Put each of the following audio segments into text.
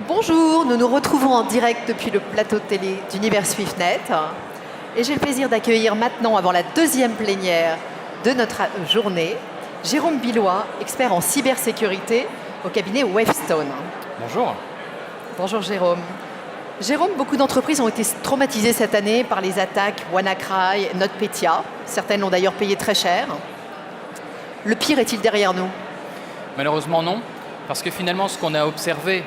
Bonjour, nous nous retrouvons en direct depuis le plateau de télé d'Univers SwiftNet et j'ai le plaisir d'accueillir maintenant, avant la deuxième plénière de notre journée, Jérôme Billois, expert en cybersécurité au cabinet Wavestone. Bonjour. Bonjour Jérôme. Jérôme, beaucoup d'entreprises ont été traumatisées cette année par les attaques WannaCry, NotPetya. Certaines l'ont d'ailleurs payé très cher. Le pire est-il derrière nous? Malheureusement non, parce que finalement ce qu'on a observé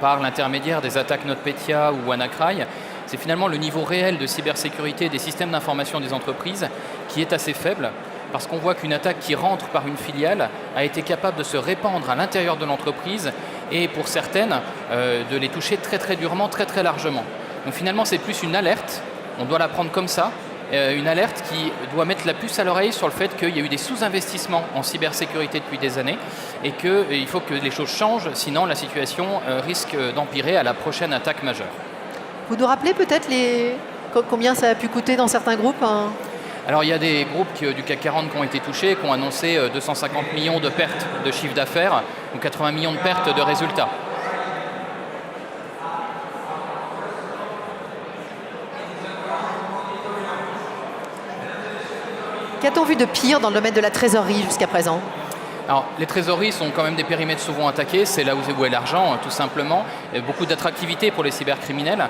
par l'intermédiaire des attaques NotPetya ou WannaCry, c'est finalement le niveau réel de cybersécurité des systèmes d'information des entreprises qui est assez faible, parce qu'on voit qu'une attaque qui rentre par une filiale a été capable de se répandre à l'intérieur de l'entreprise et pour certaines de les toucher très très durement, très très largement. Donc finalement c'est plus une alerte, on doit la prendre comme ça, une alerte qui doit mettre la puce à l'oreille sur le fait qu'il y a eu des sous-investissements en cybersécurité depuis des années et qu'il faut que les choses changent, sinon la situation risque d'empirer à la prochaine attaque majeure. Vous nous rappelez peut-être combien ça a pu coûter dans certains groupes hein? Alors il y a des groupes du CAC 40 qui ont été touchés, qui ont annoncé 250 millions de pertes de chiffre d'affaires ou 80 millions de pertes de résultats. Qu'a-t-on vu de pire dans le domaine de la trésorerie jusqu'à présent? Alors, les trésoreries sont quand même des périmètres souvent attaqués, c'est là où est l'argent, tout simplement. Il y a beaucoup d'attractivité pour les cybercriminels.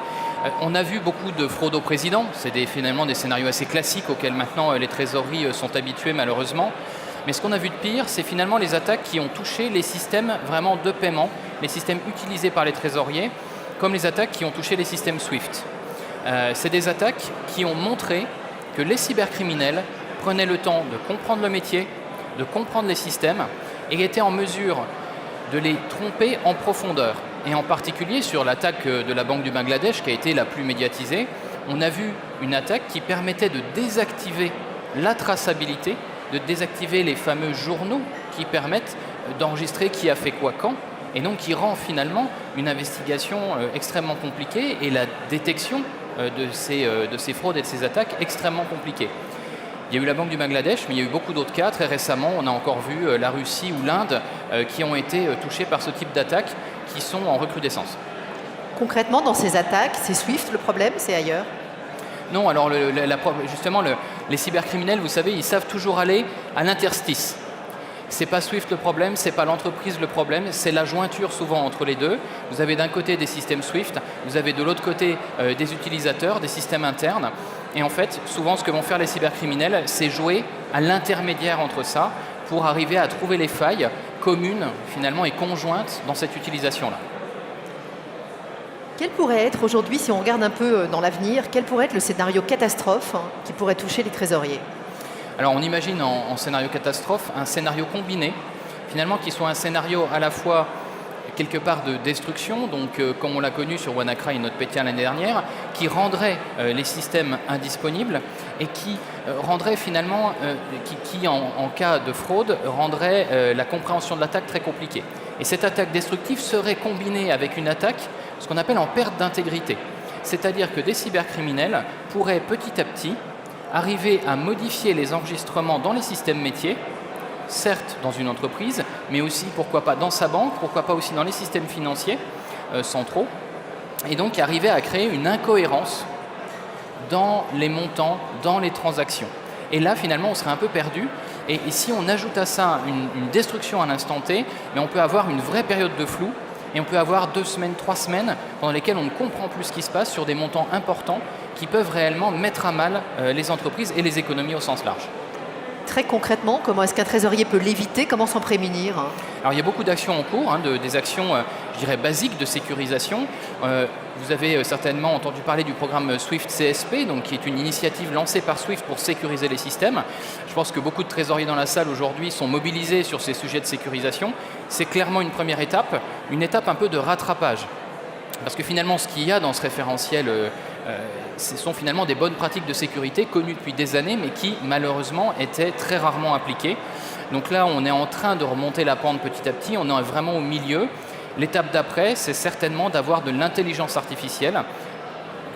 On a vu beaucoup de fraude au président, c'est finalement des scénarios assez classiques auxquels maintenant les trésoreries sont habituées malheureusement. Mais ce qu'on a vu de pire, c'est finalement les attaques qui ont touché les systèmes vraiment de paiement, les systèmes utilisés par les trésoriers, comme les attaques qui ont touché les systèmes SWIFT. C'est des attaques qui ont montré que les cybercriminels prenaient le temps de comprendre le métier, de comprendre les systèmes et étaient en mesure de les tromper en profondeur. Et en particulier sur l'attaque de la Banque du Bangladesh qui a été la plus médiatisée, on a vu une attaque qui permettait de désactiver la traçabilité, de désactiver les fameux journaux qui permettent d'enregistrer qui a fait quoi quand, et donc qui rend finalement une investigation extrêmement compliquée et la détection de ces fraudes et de ces attaques extrêmement compliquée. Il y a eu la Banque du Bangladesh, mais il y a eu beaucoup d'autres cas. Très récemment, on a encore vu la Russie ou l'Inde qui ont été touchés par ce type d'attaques qui sont en recrudescence. Concrètement, dans ces attaques, c'est SWIFT le problème, c'est ailleurs? Non, alors justement, les cybercriminels, vous savez, ils savent toujours aller à l'interstice. C'est pas SWIFT le problème, c'est pas l'entreprise le problème, c'est la jointure souvent entre les deux. Vous avez d'un côté des systèmes SWIFT, vous avez de l'autre côté des utilisateurs, des systèmes internes. Et en fait, souvent, ce que vont faire les cybercriminels, c'est jouer à l'intermédiaire entre ça pour arriver à trouver les failles communes, finalement, et conjointes dans cette utilisation-là. Quel pourrait être aujourd'hui, si on regarde un peu dans l'avenir, quel pourrait être le scénario catastrophe qui pourrait toucher les trésoriers? Alors, on imagine en scénario catastrophe un scénario combiné, finalement, qui soit un scénario à la fois quelque part de destruction, donc comme on l'a connu sur WannaCry et NotPetya l'année dernière, qui rendrait les systèmes indisponibles et qui rendrait finalement, qui en cas de fraude, rendrait la compréhension de l'attaque très compliquée. Et cette attaque destructive serait combinée avec une attaque, ce qu'on appelle en perte d'intégrité. C'est-à-dire que des cybercriminels pourraient petit à petit arriver à modifier les enregistrements dans les systèmes métiers, certes dans une entreprise, mais aussi, pourquoi pas, dans sa banque, pourquoi pas aussi dans les systèmes financiers centraux, et donc arriver à créer une incohérence dans les montants, dans les transactions. Et là, finalement, on serait un peu perdu, et si on ajoute à ça une destruction à l'instant T, mais on peut avoir une vraie période de flou, et on peut avoir 2 semaines, 3 semaines, pendant lesquelles on ne comprend plus ce qui se passe sur des montants importants qui peuvent réellement mettre à mal les entreprises et les économies au sens large. Très concrètement, comment est-ce qu'un trésorier peut l'éviter? Comment s'en prémunir? Alors il y a beaucoup d'actions en cours, des actions, je dirais, basiques de sécurisation. Vous avez certainement entendu parler du programme Swift CSP, donc, qui est une initiative lancée par Swift pour sécuriser les systèmes. Je pense que beaucoup de trésoriers dans la salle aujourd'hui sont mobilisés sur ces sujets de sécurisation. C'est clairement une première étape, une étape un peu de rattrapage. Parce que finalement, ce qu'il y a dans ce référentiel, ce sont finalement des bonnes pratiques de sécurité connues depuis des années, mais qui malheureusement étaient très rarement appliquées. Donc là, on est en train de remonter la pente petit à petit, on est vraiment au milieu. L'étape d'après, c'est certainement d'avoir de l'intelligence artificielle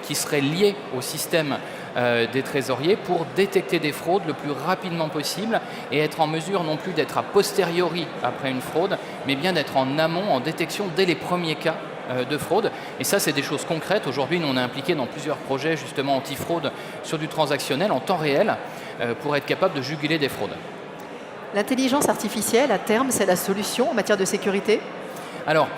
qui serait liée au système des trésoriers pour détecter des fraudes le plus rapidement possible et être en mesure non plus d'être a posteriori après une fraude, mais bien d'être en amont, en détection dès les premiers cas de fraude. Et ça, c'est des choses concrètes. Aujourd'hui, nous, on est impliqués dans plusieurs projets justement anti-fraude sur du transactionnel en temps réel pour être capable de juguler des fraudes. L'intelligence artificielle, à terme, c'est la solution en matière de sécurité? Alors,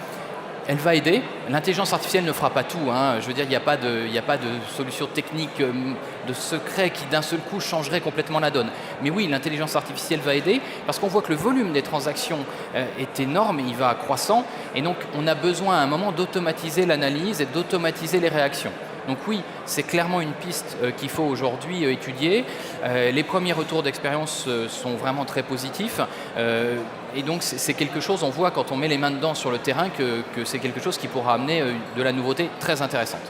elle va aider. L'intelligence artificielle ne fera pas tout. Je veux dire, il n'y a pas de solution technique de secret qui d'un seul coup changerait complètement la donne. Mais oui, l'intelligence artificielle va aider parce qu'on voit que le volume des transactions est énorme, il va croissant. Et donc, on a besoin à un moment d'automatiser l'analyse et d'automatiser les réactions. Donc oui, c'est clairement une piste qu'il faut aujourd'hui étudier. Les premiers retours d'expérience sont vraiment très positifs. Et donc c'est quelque chose, on voit quand on met les mains dedans sur le terrain que c'est quelque chose qui pourra amener de la nouveauté très intéressante.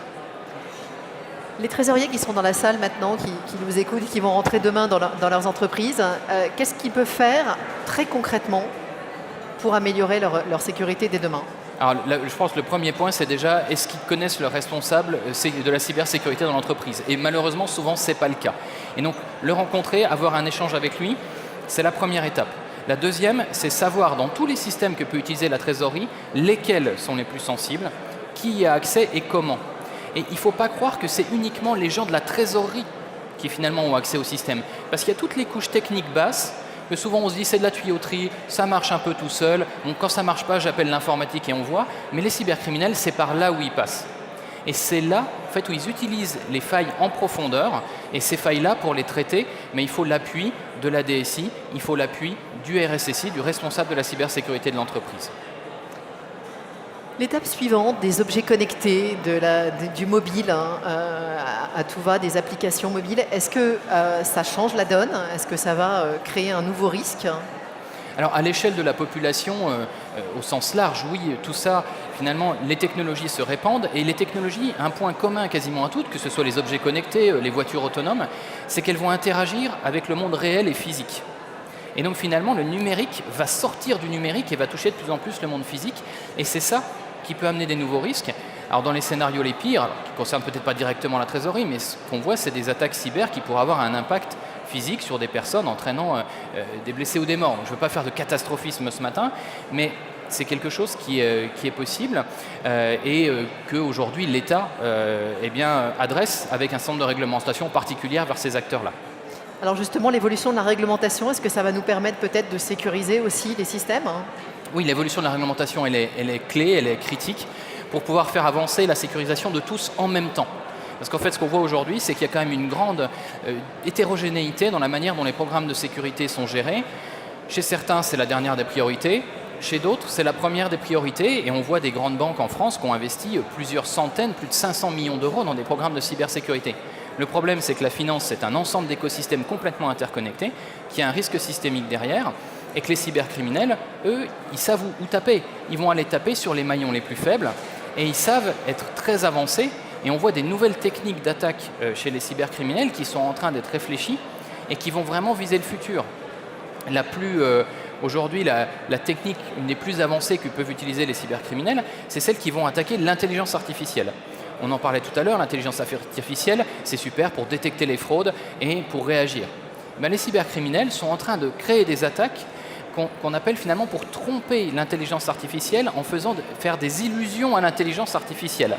Les trésoriers qui seront dans la salle maintenant, qui nous écoutent, qui vont rentrer demain dans leurs entreprises, qu'est-ce qu'ils peuvent faire très concrètement pour améliorer leur sécurité dès demain? Alors, là, je pense que le premier point, c'est déjà, est-ce qu'ils connaissent le responsable de la cybersécurité dans l'entreprise? Et malheureusement, souvent, ce n'est pas le cas. Et donc, le rencontrer, avoir un échange avec lui, c'est la première étape. La deuxième, c'est savoir dans tous les systèmes que peut utiliser la trésorerie, lesquels sont les plus sensibles, qui y a accès et comment. Et il ne faut pas croire que c'est uniquement les gens de la trésorerie qui finalement ont accès au système. Parce qu'il y a toutes les couches techniques basses, que souvent on se dit c'est de la tuyauterie, ça marche un peu tout seul, donc quand ça ne marche pas, j'appelle l'informatique et on voit. Mais les cybercriminels, c'est par là où ils passent. Et c'est là en fait, où ils utilisent les failles en profondeur, et ces failles-là, pour les traiter, mais il faut l'appui de la DSI, il faut l'appui du RSSI, du responsable de la cybersécurité de l'entreprise. L'étape suivante, des objets connectés, du mobile, à tout va, des applications mobiles, est-ce que ça change la donne? Est-ce que ça va créer un nouveau risque? Alors, à l'échelle de la population, au sens large, oui, tout ça, finalement, les technologies se répandent. Et les technologies, un point commun quasiment à toutes, que ce soit les objets connectés, les voitures autonomes, c'est qu'elles vont interagir avec le monde réel et physique. Et donc, finalement, le numérique va sortir du numérique et va toucher de plus en plus le monde physique. Et c'est ça qui peut amener des nouveaux risques. Alors, dans les scénarios les pires, qui ne concernent peut-être pas directement la trésorerie, mais ce qu'on voit, c'est des attaques cyber qui pourraient avoir un impact physique sur des personnes entraînant des blessés ou des morts. Donc, je ne veux pas faire de catastrophisme ce matin, mais c'est quelque chose qui est possible et qu'aujourd'hui l'État adresse avec un centre de réglementation particulière vers ces acteurs-là. Alors justement, l'évolution de la réglementation, est-ce que ça va nous permettre peut-être de sécuriser aussi les systèmes? Oui, l'évolution de la réglementation, elle est clé, elle est critique pour pouvoir faire avancer la sécurisation de tous en même temps. Parce qu'en fait, ce qu'on voit aujourd'hui, c'est qu'il y a quand même une grande hétérogénéité dans la manière dont les programmes de sécurité sont gérés. Chez certains, c'est la dernière des priorités. Chez d'autres, c'est la première des priorités. Et on voit des grandes banques en France qui ont investi plusieurs centaines, plus de 500 millions d'euros dans des programmes de cybersécurité. Le problème, c'est que la finance, c'est un ensemble d'écosystèmes complètement interconnectés, qui a un risque systémique derrière, et que les cybercriminels, eux, ils savent où taper. Ils vont aller taper sur les maillons les plus faibles, et ils savent être très avancés. Et on voit des nouvelles techniques d'attaque chez les cybercriminels qui sont en train d'être réfléchies et qui vont vraiment viser le futur. Aujourd'hui, la technique une des plus avancées que peuvent utiliser les cybercriminels, c'est celles qui vont attaquer l'intelligence artificielle. On en parlait tout à l'heure, l'intelligence artificielle, c'est super pour détecter les fraudes et pour réagir. Mais les cybercriminels sont en train de créer des attaques qu'on appelle finalement pour tromper l'intelligence artificielle en faisant faire des illusions à l'intelligence artificielle.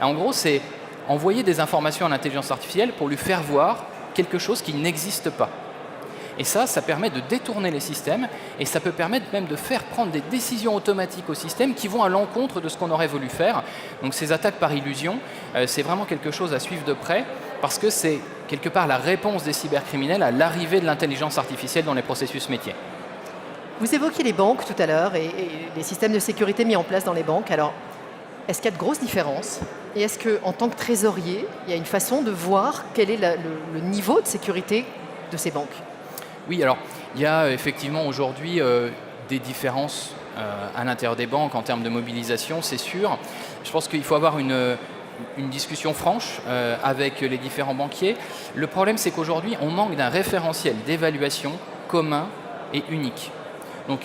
Et en gros, c'est envoyer des informations à l'intelligence artificielle pour lui faire voir quelque chose qui n'existe pas. Et ça permet de détourner les systèmes et ça peut permettre même de faire prendre des décisions automatiques au système qui vont à l'encontre de ce qu'on aurait voulu faire. Donc ces attaques par illusion, c'est vraiment quelque chose à suivre de près parce que c'est quelque part la réponse des cybercriminels à l'arrivée de l'intelligence artificielle dans les processus métiers. Vous évoquiez les banques tout à l'heure et les systèmes de sécurité mis en place dans les banques. Alors, est-ce qu'il y a de grosses différences? Et est-ce qu'en tant que trésorier, il y a une façon de voir quel est le niveau de sécurité de ces banques? Oui, alors il y a effectivement aujourd'hui des différences à l'intérieur des banques en termes de mobilisation, c'est sûr. Je pense qu'il faut avoir une discussion franche avec les différents banquiers. Le problème, c'est qu'aujourd'hui, on manque d'un référentiel d'évaluation commun et unique. Donc,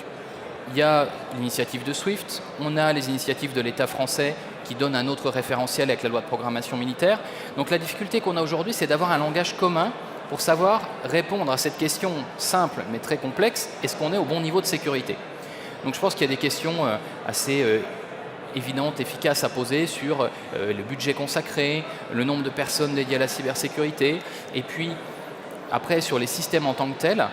il y a l'initiative de SWIFT, on a les initiatives de l'État français qui donnent un autre référentiel avec la loi de programmation militaire. Donc, la difficulté qu'on a aujourd'hui, c'est d'avoir un langage commun pour savoir répondre à cette question simple mais très complexe, est-ce qu'on est au bon niveau de sécurité? Donc je pense qu'il y a des questions assez évidentes, efficaces à poser sur le budget consacré, le nombre de personnes dédiées à la cybersécurité, et puis après, sur les systèmes en tant que tels,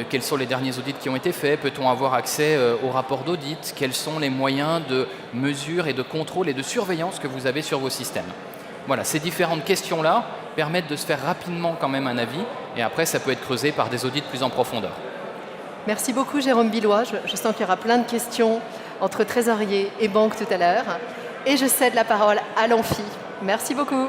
quels sont les derniers audits qui ont été faits? Peut-on avoir accès au rapport d'audit? Quels sont les moyens de mesure et de contrôle et de surveillance que vous avez sur vos systèmes? Voilà, ces différentes questions-là permettent de se faire rapidement quand même un avis, et après, ça peut être creusé par des audits plus en profondeur. Merci beaucoup Jérôme Billois. Je sens qu'il y aura plein de questions entre trésorier et banque tout à l'heure. Et je cède la parole à l'Amphi. Merci beaucoup.